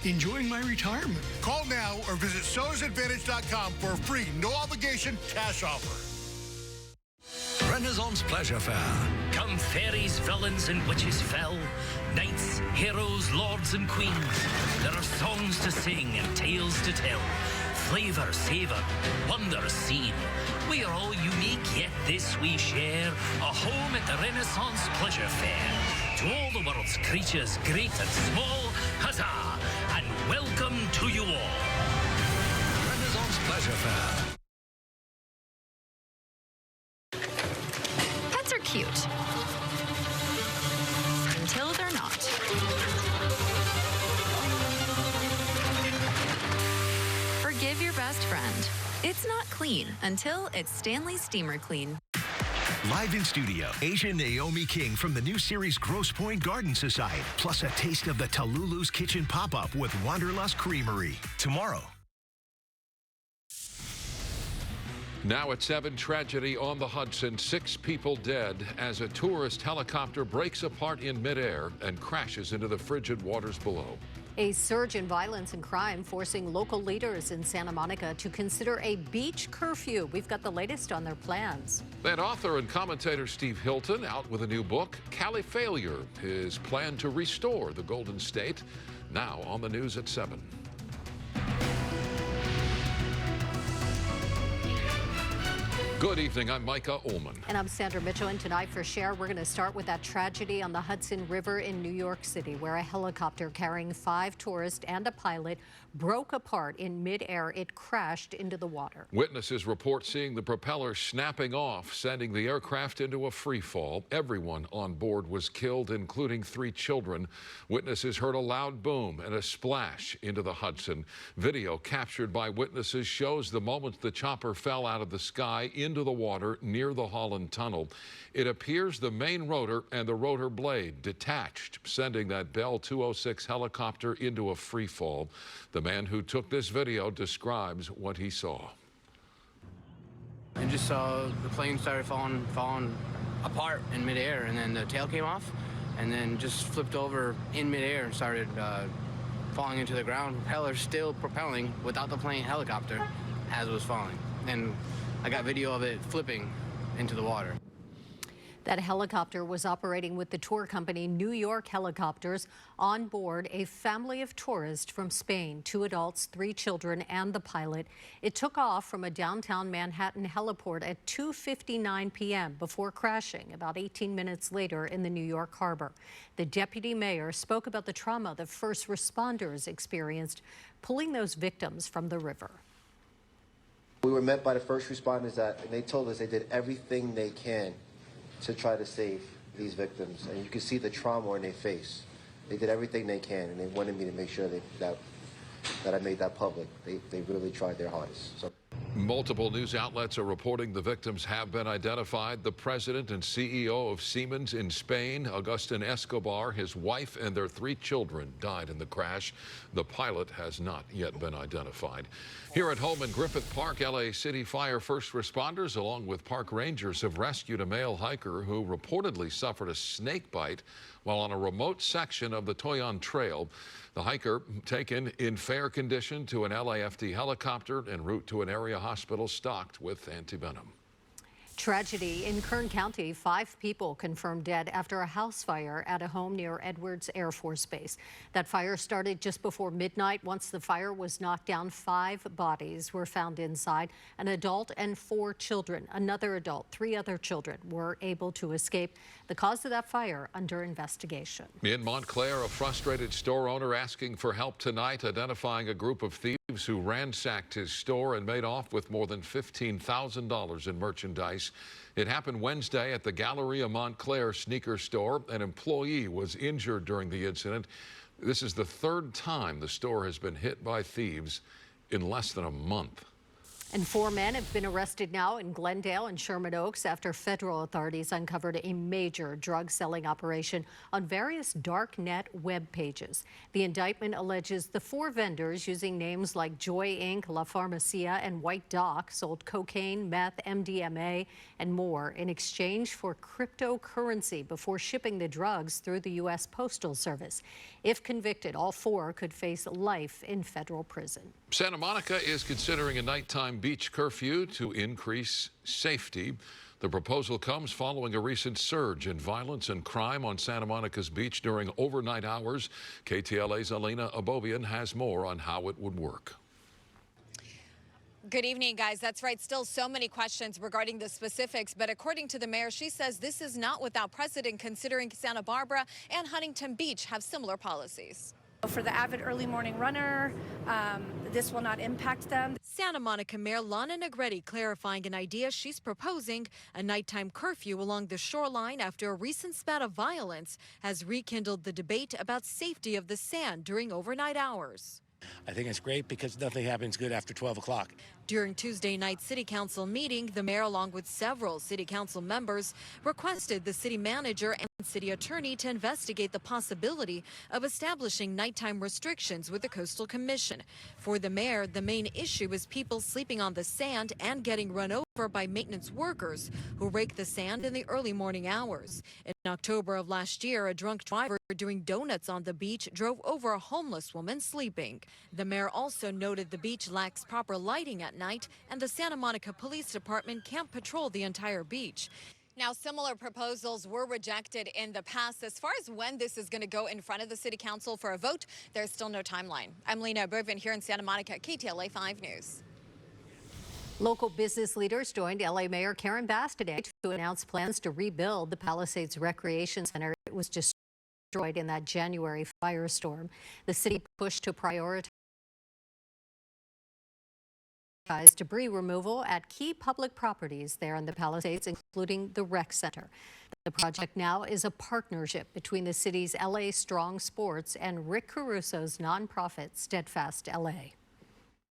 enjoying my retirement. Call now or visit sellersadvantage.com for a free, no-obligation cash offer. Renaissance Pleasure Fair. Come fairies, villains, and witches fell, knights, heroes, lords, and queens. There are songs to sing and tales to tell, flavour, savour, wonders seen. We are all unique, yet this we share, a home at the Renaissance Pleasure Fair. To all the world's creatures, great and small, huzzah, and welcome to you all. Renaissance Pleasure Fair. Pets are cute. Until they're not. Forgive your best friend. It's not clean until it's Stanley Steamer Clean. Live in studio, Asian Naomi King from the new series Grosse Pointe Garden Society, plus a taste of the Talulu's Kitchen pop-up with Wanderlust Creamery. Tomorrow. Now at 7, tragedy on the Hudson. 6 people dead as a tourist helicopter breaks apart in midair and crashes into the frigid waters below. A surge in violence and crime forcing local leaders in Santa Monica to consider a beach curfew. We've got the latest on their plans. Then author and commentator Steve Hilton out with a new book, Cali Failure, his plan to restore the Golden State. Now on the news at 7. Good evening, I'm Micah Ullman. And I'm Sandra Mitchell, and tonight for Share, we're going to start with that tragedy on the Hudson River in New York City, where a helicopter carrying 5 tourists and a pilot broke apart in midair. It crashed into the water. Witnesses report seeing the propeller snapping off, sending the aircraft into a free fall. Everyone on board was killed, including 3 children. Witnesses heard a loud boom and a splash into the Hudson. Video captured by witnesses shows the moment the chopper fell out of the sky into the water near the Holland Tunnel. It appears the main rotor and the rotor blade detached, sending that Bell 206 helicopter into a free fall. The man who took this video describes what he saw. I just saw the plane started falling apart in midair, and then the tail came off, and then just flipped over in midair and started falling into the ground. Propeller still propelling without the plane helicopter as it was falling. And I got video of it flipping into the water. That helicopter was operating with the tour company New York Helicopters. On board, a family of tourists from Spain, 2 adults, 3 children, and the pilot. It took off from a downtown Manhattan heliport at 2:59 p.m. before crashing about 18 minutes later in the New York harbor. The deputy mayor spoke about the trauma the first responders experienced pulling those victims from the river. We were met by the first responders and they told us they did everything they can to try to save these victims. And you can see the trauma in their face. They did everything they can, and they wanted me to make sure that I made that public. They really tried their hardest. So. Multiple news outlets are reporting the victims have been identified. The president and CEO of Siemens in Spain, Agustin Escobar, his wife, and their 3 children died in the crash. The pilot has not yet been identified. Here at home in Griffith Park, LA City Fire first responders, along with park rangers, have rescued a male hiker who reportedly suffered a snake bite while on a remote section of the Toyon Trail. The hiker taken in fair condition to an LAFD helicopter en route to an area hospital stocked with antivenom. Tragedy in Kern County. 5 people confirmed dead after a house fire at a home near Edwards Air Force Base. That fire started just before midnight. Once the fire was knocked down, 5 bodies were found inside, an adult and 4 children. Another adult, 3 other children were able to escape. The cause of that fire under investigation. In Montclair, a frustrated store owner asking for help tonight, identifying a group of thieves who ransacked his store and made off with more than $15,000 in merchandise. It happened Wednesday at the Galleria Montclair sneaker store. An employee was injured during the incident. This is the 3rd time the store has been hit by thieves in less than a month. And 4 men have been arrested now in Glendale and Sherman Oaks after federal authorities uncovered a major drug selling operation on various dark net web pages. The indictment alleges the 4 vendors, using names like Joy Inc., La Farmacia, and White Doc, sold cocaine, meth, MDMA, and more in exchange for cryptocurrency before shipping the drugs through the U.S. Postal Service. If convicted, all 4 could face life in federal prison. Santa Monica is considering a nighttime beach curfew to increase safety. The proposal comes following a recent surge in violence and crime on Santa Monica's beach during overnight hours. KTLA's Alina Abobian has more on how it would work. Good evening, guys. That's right. Still so many questions regarding the specifics. But according to the mayor, she says this is not without precedent, considering Santa Barbara and Huntington Beach have similar policies. For the avid early morning runner, this will not impact them. Santa Monica Mayor Lana Negretti clarifying an idea she's proposing, a nighttime curfew along the shoreline after a recent spat of violence has rekindled the debate about safety of the sand during overnight hours. I think it's great because nothing happens good after 12 o'clock. During Tuesday night's city council meeting, the mayor, along with several city council members, requested the city manager and city attorney to investigate the possibility of establishing nighttime restrictions with the Coastal Commission. For the mayor, the main issue is people sleeping on the sand and getting run over by maintenance workers who rake the sand in the early morning hours. In October of last year, a drunk driver doing donuts on the beach drove over a homeless woman sleeping. The mayor also noted the beach lacks proper lighting at night, and the Santa Monica Police Department can't patrol the entire beach. Now, similar proposals were rejected in the past. As far as when this is going to go in front of the city council for a vote, there's still no timeline. I'm Lena Bervin here in Santa Monica, KTLA 5 News. Local business leaders joined LA Mayor Karen Bass today to announce plans to rebuild the Palisades Recreation Center. It was destroyed in that January firestorm. The city pushed to prioritize debris removal at key public properties there in the Palisades, including the rec center. The project now is a partnership between the city's LA Strong Sports and Rick Caruso's nonprofit Steadfast LA.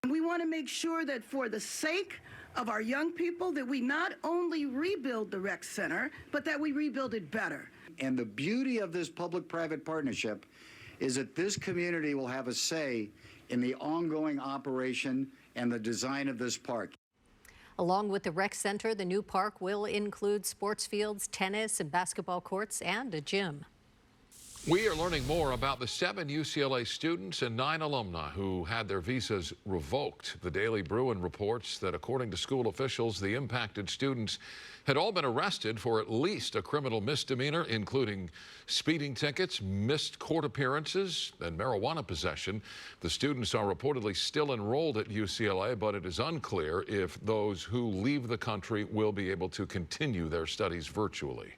We want to make sure that for the sake of our young people that we not only rebuild the rec center, but that we rebuild it better. And the beauty of this public-private partnership is that this community will have a say in the ongoing operation and the design of this park. Along with the rec center, the new park will include sports fields, tennis and basketball courts, and a gym. We are learning more about the 7 UCLA students and 9 alumni who had their visas revoked. The Daily Bruin reports that according to school officials, the impacted students had all been arrested for at least a criminal misdemeanor, including speeding tickets, missed court appearances, and marijuana possession. The students are reportedly still enrolled at UCLA, but it is unclear if those who leave the country will be able to continue their studies virtually.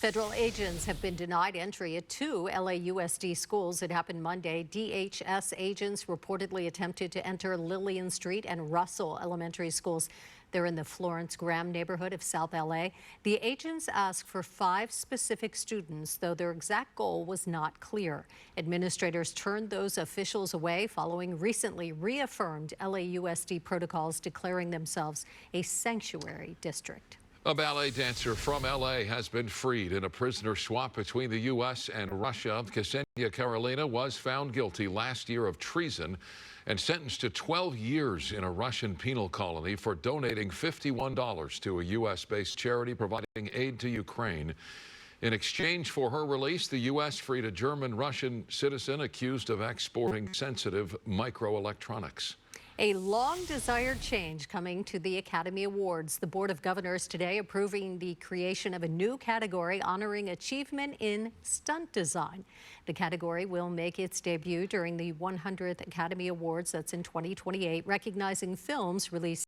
Federal agents have been denied entry at 2 LAUSD schools. It happened Monday. DHS agents reportedly attempted to enter Lillian Street and Russell elementary schools. They're in the Florence Graham neighborhood of South LA. The agents asked for 5 specific students, though their exact goal was not clear. Administrators turned those officials away following recently reaffirmed LAUSD protocols declaring themselves a sanctuary district. A ballet dancer from L.A. has been freed in a prisoner swap between the U.S. and Russia. Ksenia Karolina was found guilty last year of treason and sentenced to 12 years in a Russian penal colony for donating $51 to a U.S.-based charity providing aid to Ukraine. In exchange for her release, the U.S. freed a German-Russian citizen accused of exporting sensitive microelectronics. A long-desired change coming to the Academy Awards. The Board of Governors today approving the creation of a new category honoring achievement in stunt design. The category will make its debut during the 100th Academy Awards, that's in 2028, recognizing films released